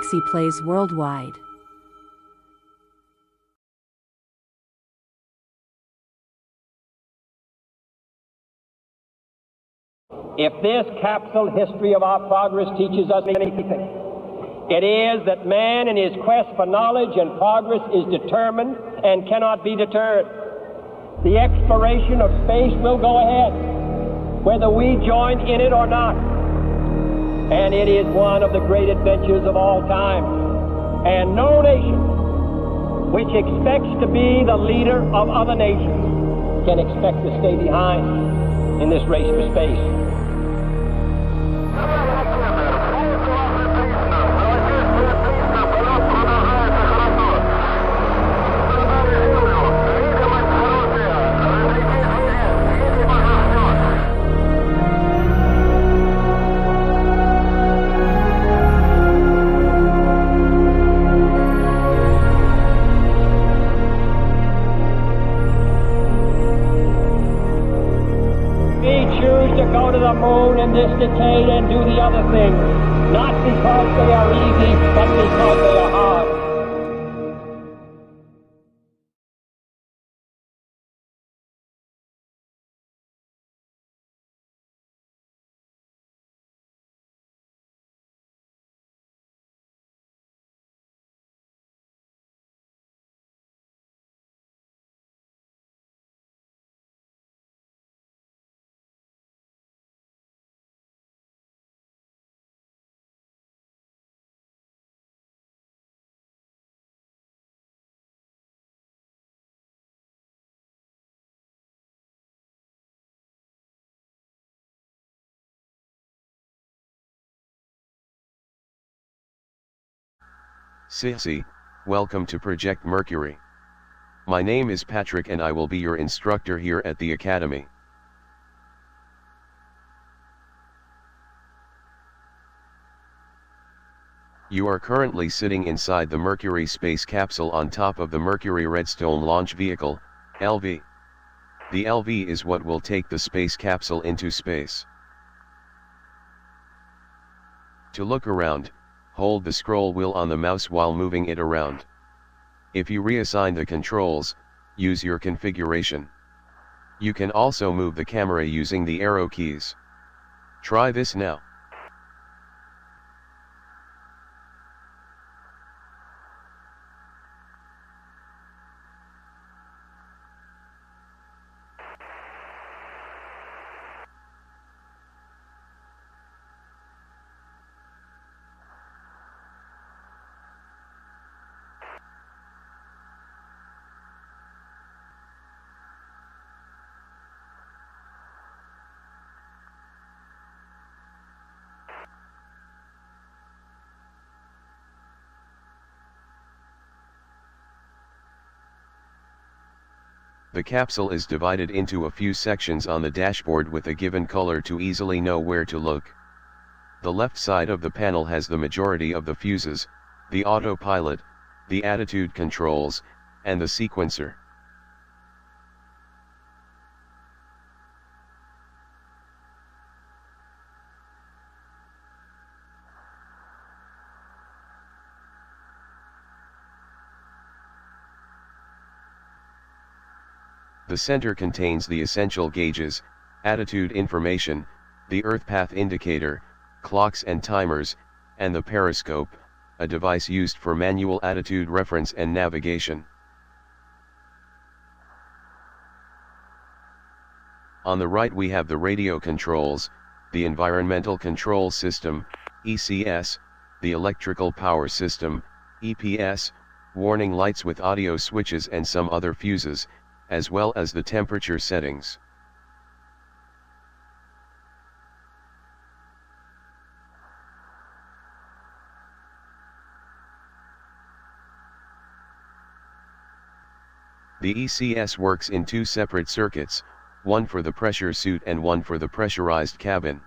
Sixxie plays worldwide. If this capsule history of our progress teaches us anything, it is that man in his quest for knowledge and progress is determined and cannot be deterred. The exploration of space will go ahead, whether we join in it or not. And it is one of the great adventures of all time. And no nation which expects to be the leader of other nations can expect to stay behind in this race for space. In this decade and do the other things, not because they are easy, but because they are hard. Sixxie, welcome to Project Mercury. My name is Patrick and I will be your instructor here at the Academy. You are currently sitting inside the Mercury space capsule on top of the Mercury Redstone Launch Vehicle, LV. The LV is what will take the space capsule into space. To look around, hold the scroll wheel on the mouse while moving it around. If you reassign the controls, use your configuration. You can also move the camera using the arrow keys. Try this now. The capsule is divided into a few sections on the dashboard with a given color to easily know where to look. The left side of the panel has the majority of the fuses, the autopilot, the attitude controls, and the sequencer. The center contains the essential gauges, attitude information, the Earth path indicator, clocks and timers, and the periscope, a device used for manual attitude reference and navigation. On the right we have the radio controls, the environmental control system, ECS, the electrical power system, EPS, warning lights with audio switches and some other fuses, as well as the temperature settings. The ECS works in two separate circuits, one for the pressure suit and one for the pressurized cabin.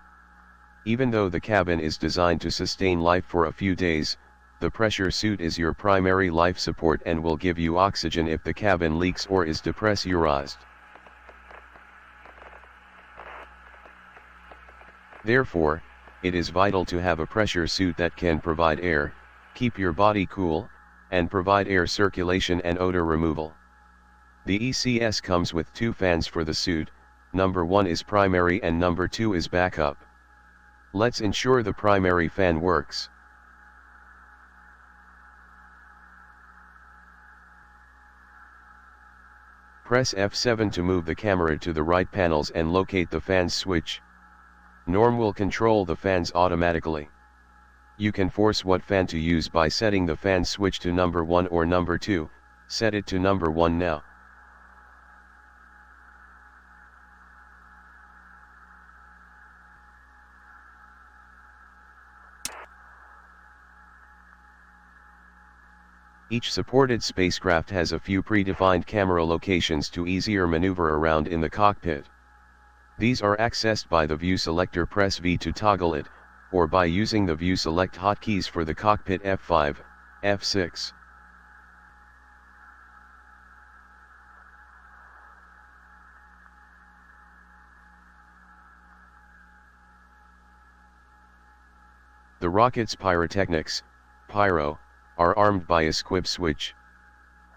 Even though the cabin is designed to sustain life for a few days, the pressure suit is your primary life support and will give you oxygen if the cabin leaks or is depressurized. Therefore, it is vital to have a pressure suit that can provide air, keep your body cool, and provide air circulation and odor removal. The ECS comes with 2 fans for the suit, number 1 is primary and number 2 is backup. Let's ensure the primary fan works. Press F7 to move the camera to the right panels and locate the fans switch. Norm will control the fans automatically. You can force what fan to use by setting the fan switch to number 1 or number 2, set it to number 1 now. Each supported spacecraft has a few predefined camera locations to easier maneuver around in the cockpit. These are accessed by the view selector. Press V to toggle it, or by using the view select hotkeys for the cockpit F5, F6. The rocket's pyrotechnics, pyro, are armed by a squib switch.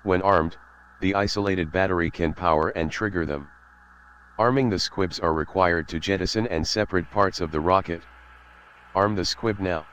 When armed, the isolated battery can power and trigger them. Arming the squibs are required to jettison and separate parts of the rocket. Arm the squib now.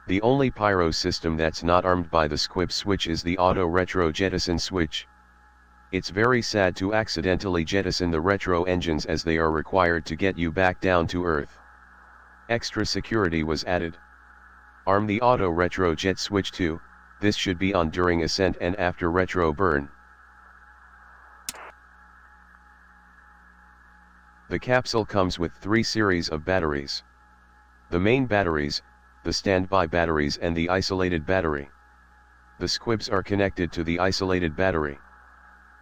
The only pyro system that's not armed by the squib switch is the auto retro jettison switch. It's very sad to accidentally jettison the retro engines, as they are required to get you back down to Earth. Extra security was added. Arm the auto retro jet switch too. This should be on during ascent and after retro burn. The capsule comes with 3 series of batteries. The main batteries, the standby batteries and the isolated battery. The squibs are connected to the isolated battery.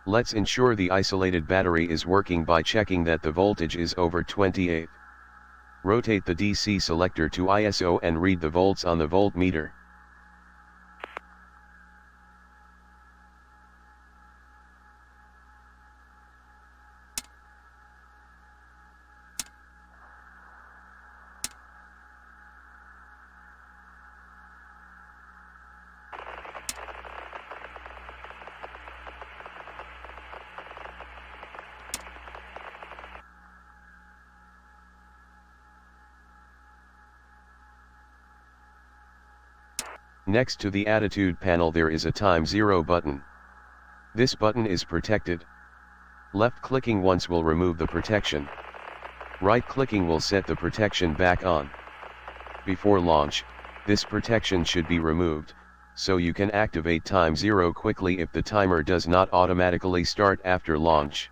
Let's ensure the isolated battery is working by checking that the voltage is over 28. Rotate the DC selector to ISO and read the volts on the voltmeter. Next to the attitude panel there is a time 0 button. This button is protected. Left-clicking once will remove the protection. Right-clicking will set the protection back on. Before launch, this protection should be removed, so you can activate time 0 quickly if the timer does not automatically start after launch.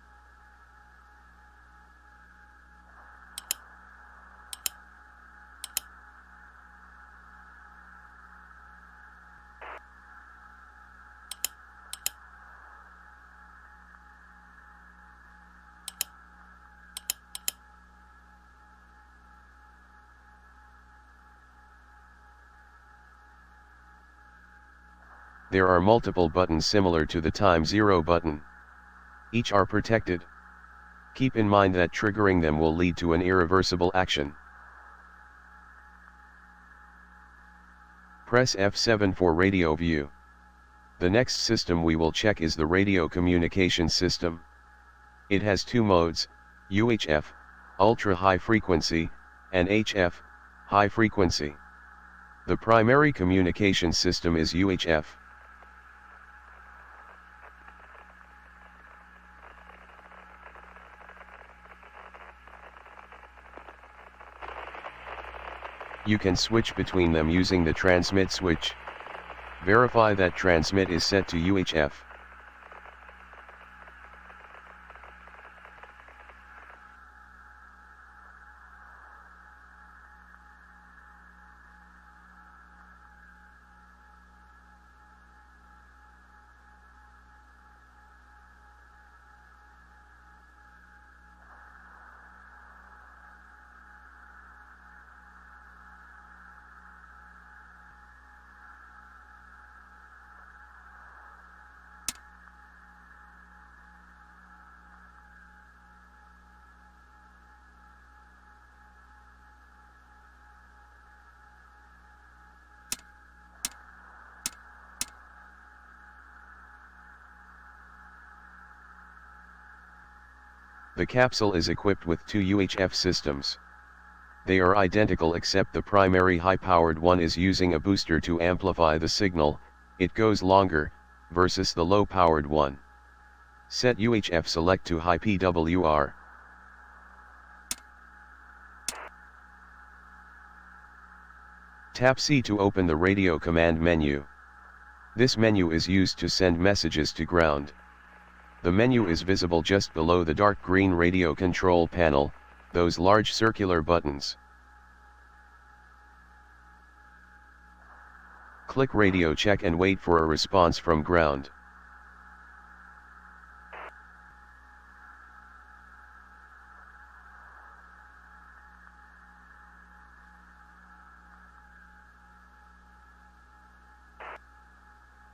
There are multiple buttons similar to the time 0 button. Each are protected. Keep in mind that triggering them will lead to an irreversible action. Press F7 for radio view. The next system we will check is the radio communication system. It has 2 modes, UHF, ultra high frequency, and HF, high frequency. The primary communication system is UHF. You can switch between them using the transmit switch. Verify that transmit is set to UHF. The capsule is equipped with 2 UHF systems. They are identical except the primary high-powered one is using a booster to amplify the signal, it goes longer, versus the low-powered one. Set UHF select to high PWR. Tap C to open the radio command menu. This menu is used to send messages to ground. The menu is visible just below the dark green radio control panel, those large circular buttons. Click radio check and wait for a response from ground.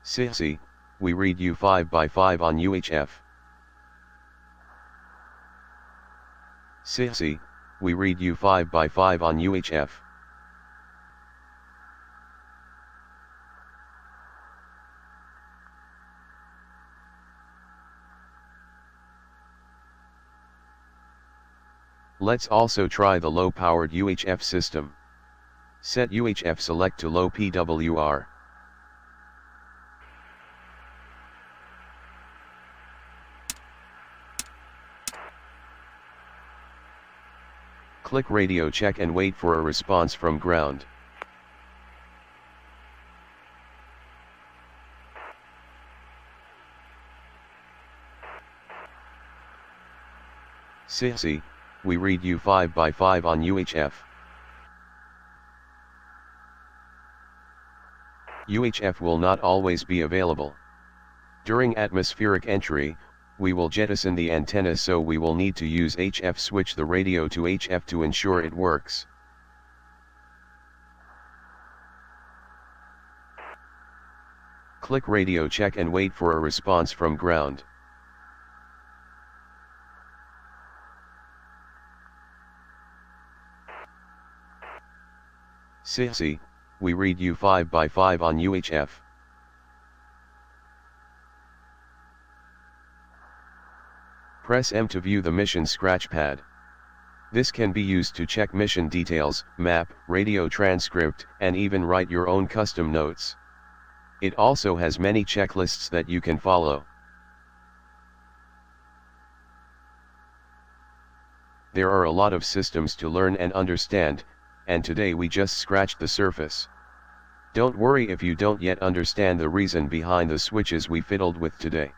Sixxie, we read you 5x5 on UHF. Sixxie, we read you 5x5 on UHF. Let's also try the low-powered UHF system. Set UHF select to low PWR. Click radio check and wait for a response from ground. Sixxie, we read you 5x5 on UHF. UHF will not always be available. During atmospheric entry, we will jettison the antenna, so we will need to use HF switch the radio to HF to ensure it works. Click radio check and wait for a response from ground. Sixxie, we read you 5x5 on UHF. Press M to view the mission scratchpad. This can be used to check mission details, map, radio transcript, and even write your own custom notes. It also has many checklists that you can follow. There are a lot of systems to learn and understand, and today we just scratched the surface. Don't worry if you don't yet understand the reason behind the switches we fiddled with today.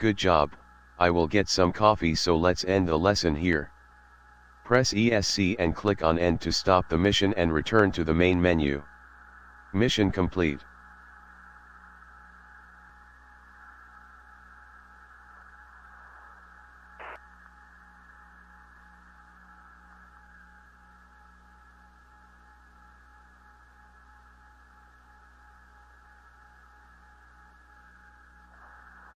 Good job, I will get some coffee, so let's end the lesson here. Press ESC and click on End to stop the mission and return to the main menu. Mission complete.